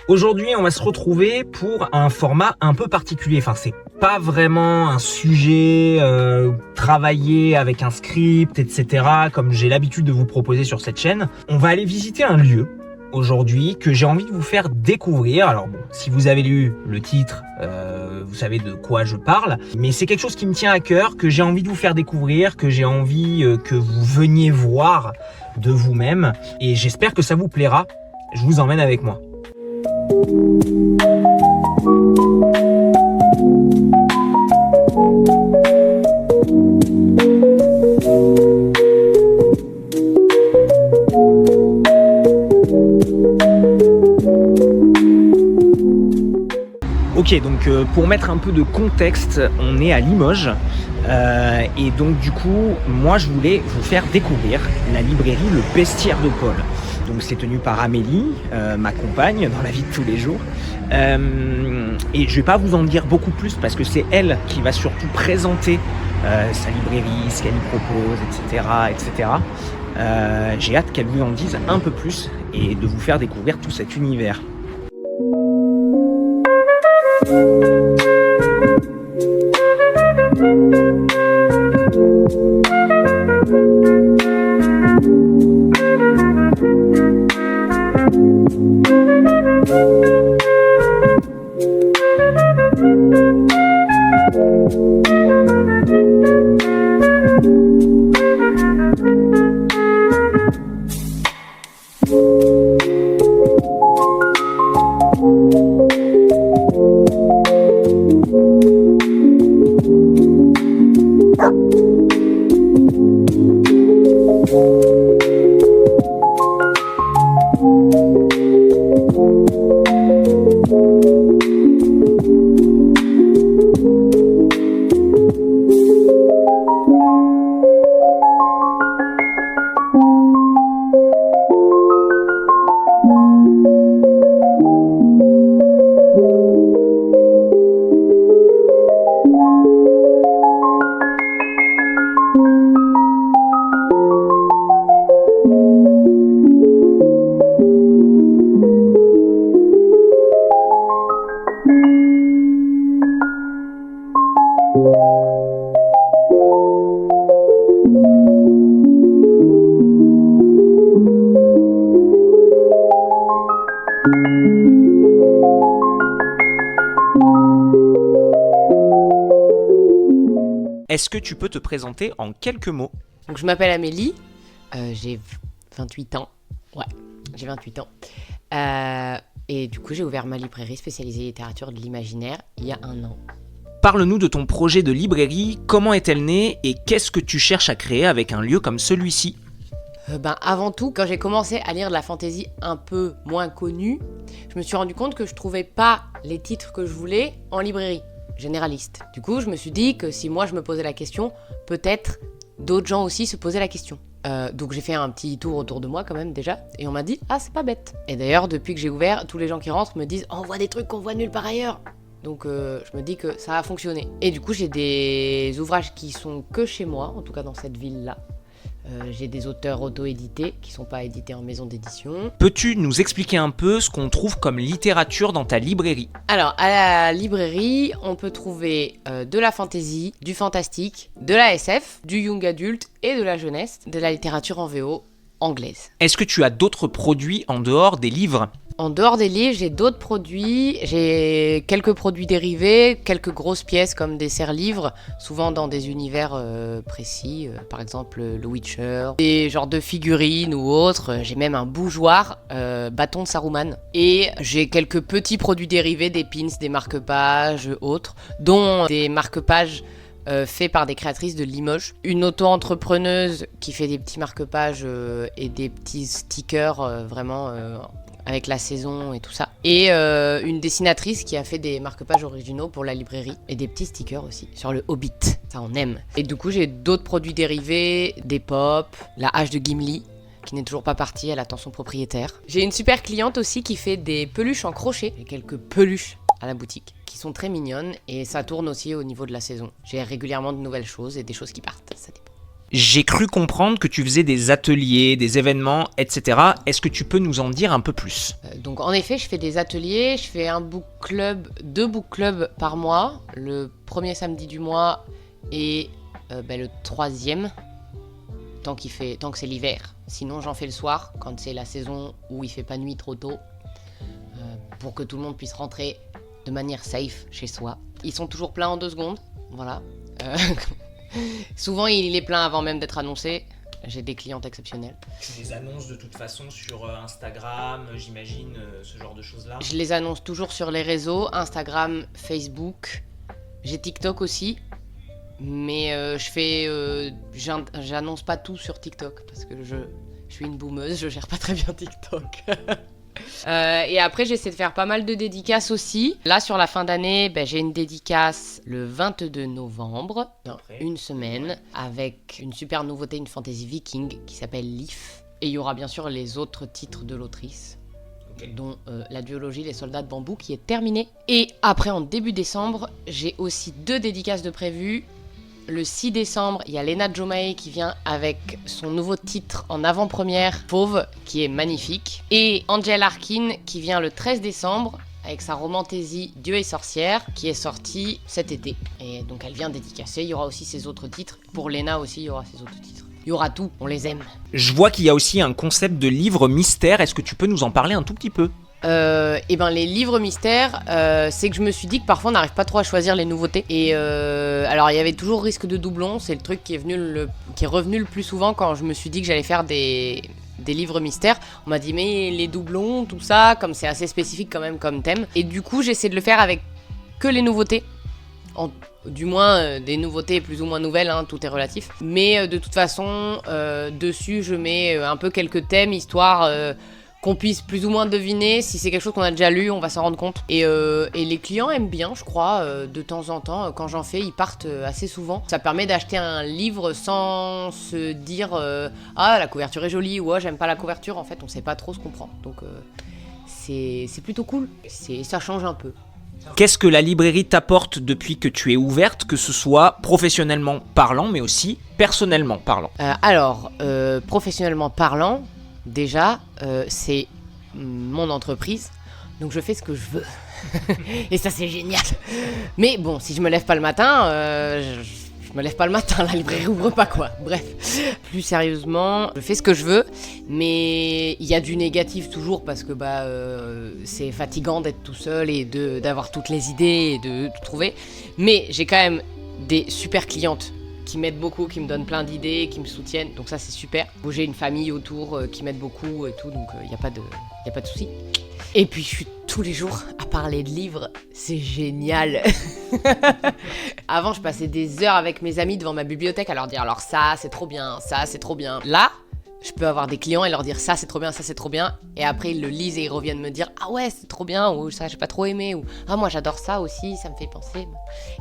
Aujourd'hui, on va se retrouver pour un format un peu particulier. Enfin, c'est pas vraiment un sujet travaillé avec un script, etc. comme j'ai l'habitude de vous proposer sur cette chaîne. On va aller visiter un lieu aujourd'hui que j'ai envie de vous faire découvrir. Alors bon, si vous avez lu le titre, vous savez de quoi je parle, mais c'est quelque chose qui me tient à cœur, que j'ai envie de vous faire découvrir, que j'ai envie que vous veniez voir de vous-même, et j'espère que ça vous plaira. Je vous emmène avec moi. Ok, donc pour mettre un peu de contexte, on est à Limoges et donc du coup, moi je voulais vous faire découvrir la librairie Le Bestiaire de Paul. Donc c'est tenu par Amélie, ma compagne dans la vie de tous les jours. Et je vais pas vous en dire beaucoup plus parce que c'est elle qui va surtout présenter sa librairie, ce qu'elle y propose, etc. etc. J'ai hâte qu'elle vous en dise un peu plus et de vous faire découvrir tout cet univers. Est-ce que tu peux te présenter en quelques mots ? Donc je m'appelle Amélie, j'ai 28 ans. Ouais, j'ai 28 ans. Et du coup, j'ai ouvert ma librairie spécialisée littérature de l'imaginaire il y a 1 an. Parle-nous de ton projet de librairie, comment est-elle née et qu'est-ce que tu cherches à créer avec un lieu comme celui-ci ? Avant tout, quand j'ai commencé à lire de la fantasy un peu moins connue, je me suis rendu compte que je trouvais pas les titres que je voulais en librairie généraliste. Du coup, je me suis dit que si moi je me posais la question, peut-être d'autres gens aussi se posaient la question. Donc j'ai fait un petit tour autour de moi quand même déjà, et on m'a dit « Ah, c'est pas bête !» Et d'ailleurs, depuis que j'ai ouvert, tous les gens qui rentrent me disent « On voit des trucs qu'on voit nulle part ailleurs !» Donc je me dis que ça a fonctionné. Et du coup, j'ai des ouvrages qui sont que chez moi, en tout cas dans cette ville-là. J'ai des auteurs auto-édités qui ne sont pas édités en maison d'édition. Peux-tu nous expliquer un peu ce qu'on trouve comme littérature dans ta librairie ? Alors, à la librairie, on peut trouver de la fantasy, du fantastique, de la SF, du young adult et de la jeunesse, de la littérature en VO anglaise. Est-ce que tu as d'autres produits en dehors des livres ? En dehors des livres, j'ai d'autres produits. J'ai quelques produits dérivés, quelques grosses pièces comme des serre-livres, souvent dans des univers précis, par exemple le Witcher, des genres de figurines ou autres. J'ai même un bougeoir, bâton de Saruman. Et j'ai quelques petits produits dérivés, des pins, des marque-pages, autres, dont des marque-pages fait par des créatrices de Limoges. Une auto-entrepreneuse qui fait des petits marque-pages et des petits stickers vraiment avec la saison et tout ça. Et une dessinatrice qui a fait des marque-pages originaux pour la librairie et des petits stickers aussi sur le Hobbit. Ça, on aime. Et du coup, j'ai d'autres produits dérivés, des pop, la hache de Gimli, qui n'est toujours pas partie, elle attend son propriétaire. J'ai une super cliente aussi qui fait des peluches en crochet. J'ai quelques peluches à la boutique qui sont très mignonnes et ça tourne aussi au niveau de la saison. J'ai régulièrement de nouvelles choses et des choses qui partent, ça dépend. J'ai cru comprendre que tu faisais des ateliers, des événements, etc. Est-ce que tu peux nous en dire un peu plus ? Donc en effet, je fais des ateliers, je fais deux book clubs par mois, le premier samedi du mois et le troisième, tant que c'est l'hiver. Sinon j'en fais le soir, quand c'est la saison où il fait pas nuit trop tôt, pour que tout le monde puisse rentrer de manière safe chez soi. Ils sont toujours pleins en 2 secondes, voilà. Souvent il est plein avant même d'être annoncé. J'ai des clientes exceptionnelles. Tu les annonces de toute façon sur Instagram, j'imagine, ce genre de choses-là ? Je les annonce toujours sur les réseaux, Instagram, Facebook. J'ai TikTok aussi. Mais j'annonce pas tout sur TikTok parce que je suis une boomeuse, je gère pas très bien TikTok. Et après, j'essaie de faire pas mal de dédicaces aussi. Là, sur la fin d'année, j'ai une dédicace le 22 novembre, dans une semaine, avec une super nouveauté, une fantasy viking qui s'appelle Leaf. Et il y aura bien sûr les autres titres de l'autrice, dont la duologie Les Soldats de Bambou qui est terminée. Et après, en début décembre, j'ai aussi 2 dédicaces de prévues. Le 6 décembre, il y a Lena Jomae qui vient avec son nouveau titre en avant-première, Fauve, qui est magnifique. Et Angel Arkin qui vient le 13 décembre avec sa romantaisie Dieu et sorcière, qui est sortie cet été. Et donc elle vient dédicacer, il y aura aussi ses autres titres. Pour Lena aussi, il y aura ses autres titres. Il y aura tout, on les aime. Je vois qu'il y a aussi un concept de livre mystère, est-ce que tu peux nous en parler un tout petit peu ? Les livres mystères, c'est que je me suis dit que parfois on n'arrive pas trop à choisir les nouveautés. Et alors il y avait toujours risque de doublon, c'est le truc qui est revenu le plus souvent quand je me suis dit que j'allais faire des livres mystères. On m'a dit mais les doublons, tout ça, comme c'est assez spécifique quand même comme thème. Et du coup j'essaie de le faire avec que les nouveautés. Du moins des nouveautés plus ou moins nouvelles, hein, tout est relatif. Mais de toute façon, dessus je mets un peu quelques thèmes, histoire qu'on puisse plus ou moins deviner. Si c'est quelque chose qu'on a déjà lu, on va s'en rendre compte. Et les clients aiment bien, je crois, de temps en temps. Quand j'en fais, ils partent assez souvent. Ça permet d'acheter un livre sans se dire ah, la couverture est jolie, ou ah, j'aime pas la couverture. En fait, on sait pas trop ce qu'on prend. Donc c'est plutôt cool. Ça change un peu. Qu'est-ce que la librairie t'apporte depuis que tu es ouverte, que ce soit professionnellement parlant, mais aussi personnellement parlant ? Professionnellement parlant, déjà, c'est mon entreprise, donc je fais ce que je veux. Et ça, c'est génial. Mais bon, si je me lève pas le matin, je me lève pas le matin, la librairie ouvre pas, quoi. Bref, plus sérieusement, je fais ce que je veux, mais il y a du négatif toujours parce que c'est fatigant d'être tout seul et d'avoir toutes les idées et de tout trouver. Mais j'ai quand même des super clientes qui m'aident beaucoup, qui me donnent plein d'idées, qui me soutiennent, donc ça c'est super. J'ai une famille autour qui m'aide beaucoup et tout, donc il n'y a pas de souci. Et puis je suis tous les jours à parler de livres, c'est génial. Avant je passais des heures avec mes amis devant ma bibliothèque à leur dire alors ça c'est trop bien, ça c'est trop bien. Là, je peux avoir des clients et leur dire ça c'est trop bien, ça c'est trop bien, et après ils le lisent et ils reviennent me dire ah ouais c'est trop bien, ou ça j'ai pas trop aimé, ou ah moi j'adore ça aussi, ça me fait penser.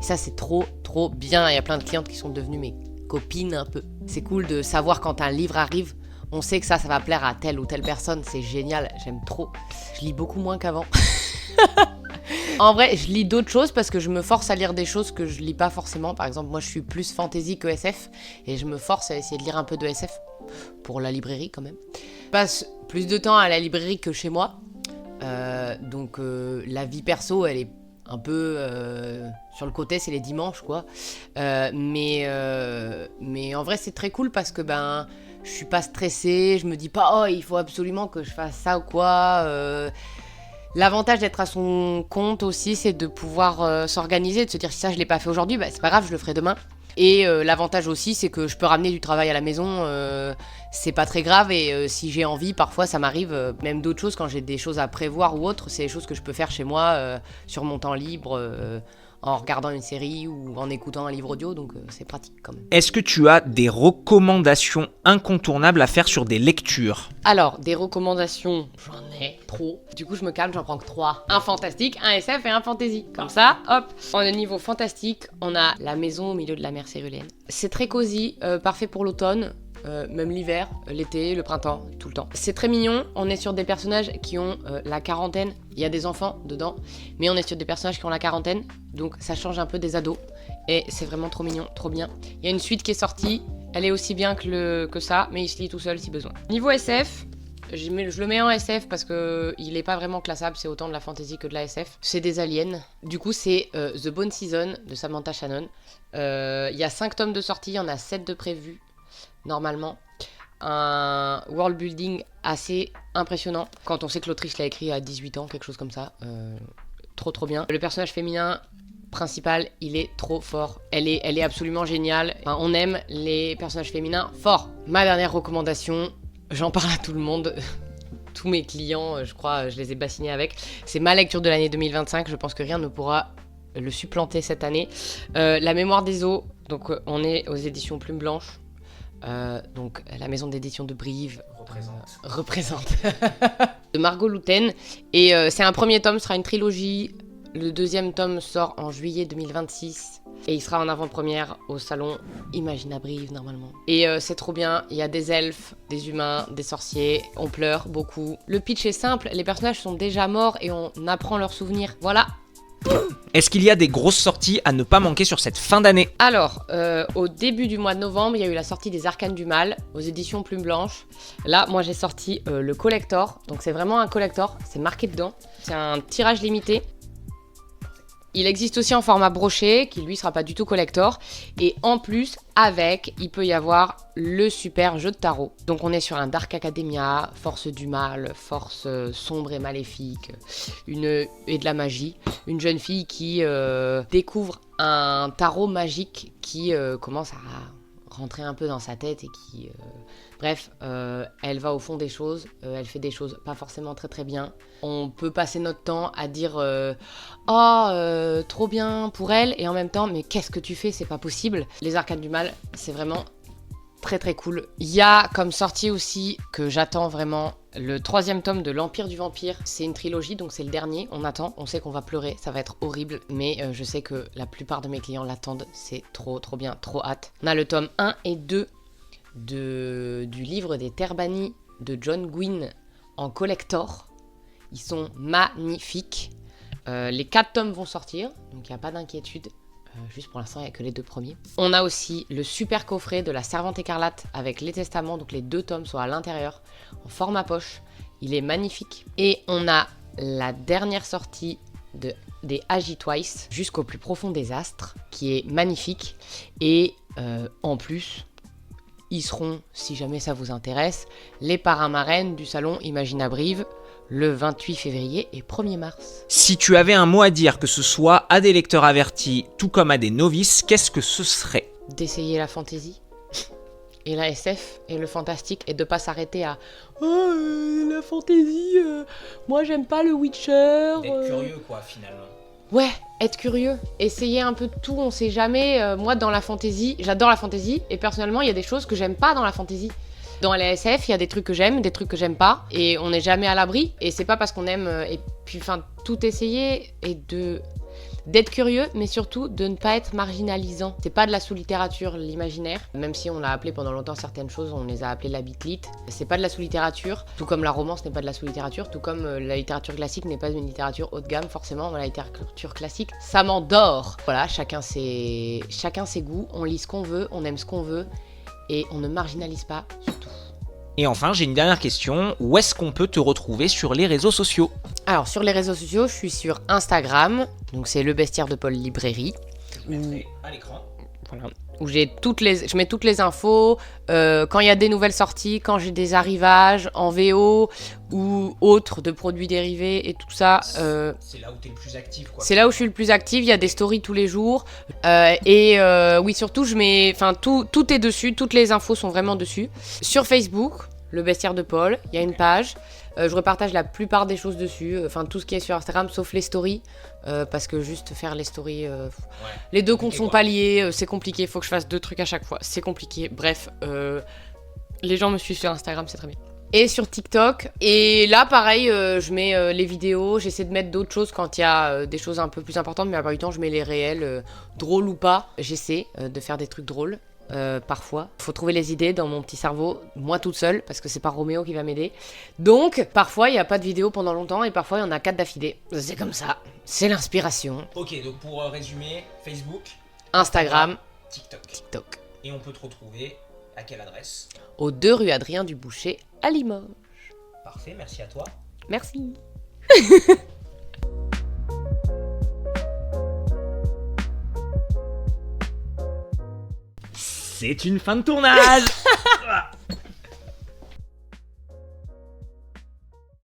Et ça c'est trop bien, il y a plein de clientes qui sont devenues mes copines un peu. C'est cool de savoir quand un livre arrive, on sait que ça va plaire à telle ou telle personne, c'est génial, j'aime trop. Je lis beaucoup moins qu'avant. En vrai, je lis d'autres choses parce que je me force à lire des choses que je lis pas forcément. Par exemple, moi je suis plus fantasy que SF et je me force à essayer de lire un peu de SF pour la librairie quand même. Je passe plus de temps à la librairie que chez moi. Donc la vie perso, elle est un peu sur le côté, c'est les dimanches quoi. Mais en vrai, c'est très cool parce que je suis pas stressée, je me dis pas oh il faut absolument que je fasse ça ou quoi. L'avantage d'être à son compte aussi, c'est de pouvoir s'organiser, de se dire si ça je l'ai pas fait aujourd'hui, c'est pas grave, je le ferai demain. Et l'avantage aussi, c'est que je peux ramener du travail à la maison, c'est pas très grave, et si j'ai envie, parfois ça m'arrive, même d'autres choses, quand j'ai des choses à prévoir ou autre, c'est des choses que je peux faire chez moi, sur mon temps libre, en regardant une série ou en écoutant un livre audio, donc c'est pratique quand même. Est-ce que tu as des recommandations incontournables à faire sur des lectures ? Alors, des recommandations, j'en ai trop. Du coup, je me calme, j'en prends que 3. Un fantastique, un SF et un fantasy. Comme ça, hop. Au niveau fantastique, on a La maison au milieu de la mer céruléenne. C'est très cosy, parfait pour l'automne. Même l'hiver, l'été, le printemps, tout le temps. C'est très mignon, on est sur des personnages qui ont la quarantaine, il y a des enfants dedans, mais on est sur des personnages qui ont la quarantaine, donc ça change un peu des ados, et c'est vraiment trop mignon, trop bien. Il y a une suite qui est sortie, Elle est aussi bien que ça, mais il se lit tout seul si besoin. Niveau SF, je le mets en SF parce que il est pas vraiment classable, c'est autant de la fantasy que de la SF. C'est des aliens. Du coup, c'est The Bone Season de Samantha Shannon. Il y a 5 tomes de sortie, il y en a 7 de prévus, normalement. Un world building assez impressionnant. Quand on sait que l'autrice l'a écrit à 18 ans, quelque chose comme ça. Trop bien. Le personnage féminin principal, il est trop fort. Elle est absolument géniale. Enfin, on aime les personnages féminins forts. Ma dernière recommandation, j'en parle à tout le monde. Tous mes clients, je crois, je les ai bassinés avec. C'est ma lecture de l'année 2025. Je pense que rien ne pourra le supplanter cette année. La mémoire des eaux. Donc, on est aux éditions Plume Blanche. Donc, la maison d'édition de Brive représente. De Margot Louten. Et c'est un premier tome, ce sera une trilogie. Le deuxième tome sort en juillet 2026 et il sera en avant-première au salon Imagina Brive normalement. Et c'est trop bien, il y a des elfes, des humains, des sorciers, on pleure beaucoup. Le pitch est simple, les personnages sont déjà morts et on apprend leurs souvenirs. Voilà. Est-ce qu'il y a des grosses sorties à ne pas manquer sur cette fin d'année? Alors, au début du mois de novembre, il y a eu la sortie des Arcanes du Mal aux éditions Plume Blanche. Là, moi j'ai sorti le collector, donc c'est vraiment un collector, c'est marqué dedans. C'est un tirage limité. Il existe aussi en format broché, qui lui sera pas du tout collector. Et en plus, avec, il peut y avoir le super jeu de tarot. Donc on est sur un Dark Academia, force du mal, force sombre et maléfique, et de la magie. Une jeune fille qui découvre un tarot magique qui commence à rentrer un peu dans sa tête et qui... Bref, elle va au fond des choses, elle fait des choses pas forcément très bien. On peut passer notre temps à dire trop bien pour elle, et en même temps, mais qu'est-ce que tu fais, c'est pas possible. Les Arcanes du Mal, c'est vraiment très cool. Il y a comme sortie aussi, que j'attends vraiment, le 3e tome de l'Empire du Vampire. C'est une trilogie, donc c'est le dernier, on attend, on sait qu'on va pleurer, ça va être horrible, mais je sais que la plupart de mes clients l'attendent, c'est trop bien, trop hâte. On a le tome 1 et 2 du livre des Terres Bannies de John Gwynne en collector. Ils sont magnifiques. Les 4 tomes vont sortir, donc il n'y a pas d'inquiétude. Juste pour l'instant, il n'y a que les 2 premiers. On a aussi le super coffret de la Servante Écarlate avec les testaments, donc les 2 tomes sont à l'intérieur, en format poche. Il est magnifique. Et on a la dernière sortie des Agi Twice, jusqu'au plus profond des astres, qui est magnifique. Et en plus... ils seront, si jamais ça vous intéresse, les parrains-marraines du salon Imagina Brive, le 28 février et 1er mars. Si tu avais un mot à dire, que ce soit à des lecteurs avertis, tout comme à des novices, qu'est-ce que ce serait? D'essayer la fantasy, et la SF, et le fantastique, et de pas s'arrêter à « Oh, la fantasy, moi j'aime pas le Witcher... » D'être curieux, quoi, finalement. Ouais, être curieux, essayer un peu de tout, on sait jamais. Moi, dans la fantasy, j'adore la fantasy, et personnellement, il y a des choses que j'aime pas dans la fantasy. Dans la SF, il y a des trucs que j'aime, des trucs que j'aime pas, et on n'est jamais à l'abri. Et c'est pas parce qu'on aime, et puis, enfin, tout essayer, et d'être curieux, mais surtout de ne pas être marginalisant. C'est pas de la sous-littérature, l'imaginaire, même si on l'a appelé pendant longtemps certaines choses, on les a appelées la bitlit. C'est pas de la sous-littérature, tout comme la romance n'est pas de la sous-littérature, tout comme la littérature classique n'est pas une littérature haut de gamme, forcément. La littérature classique, ça m'endort. Voilà, chacun ses goûts, on lit ce qu'on veut, on aime ce qu'on veut, et on ne marginalise pas, surtout. Et enfin, j'ai une dernière question. Où est-ce qu'on peut te retrouver sur les réseaux sociaux? Alors, sur les réseaux sociaux, je suis sur Instagram, donc c'est Le Bestiaire de Paul Librairie. Je mettrai à l'écran. Voilà. Où je mets toutes les infos, quand il y a des nouvelles sorties, quand j'ai des arrivages en VO ou autres de produits dérivés et tout ça. C'est là où tu es le plus actif, quoi. C'est là où je suis le plus active, il y a des stories tous les jours. Oui, surtout, je mets, tout est dessus, toutes les infos sont vraiment dessus. Sur Facebook, Le Bestiaire de Paul, il y a une page. Je repartage la plupart des choses dessus, tout ce qui est sur Instagram, sauf les stories, parce que juste faire les stories, les 2 comptes sont pas liés, c'est compliqué, faut que je fasse 2 trucs à chaque fois, c'est compliqué. Bref, les gens me suivent sur Instagram, c'est très bien. Et sur TikTok, et là pareil, je mets les vidéos, j'essaie de mettre d'autres choses quand il y a des choses un peu plus importantes, mais la plupart du temps je mets les réels, drôles ou pas, j'essaie de faire des trucs drôles. Parfois, faut trouver les idées dans mon petit cerveau, moi toute seule, parce que c'est pas Roméo qui va m'aider. Donc, parfois, il n'y a pas de vidéo pendant longtemps, et parfois, il y en a 4 d'affilée. C'est comme ça, c'est l'inspiration. Ok, donc pour résumer, Facebook, Instagram, TikTok. TikTok. Et on peut te retrouver À quelle adresse? Aux 2 rue Adrien Duboucher à Limoges. Parfait, merci à toi. Merci. C'est une fin de tournage.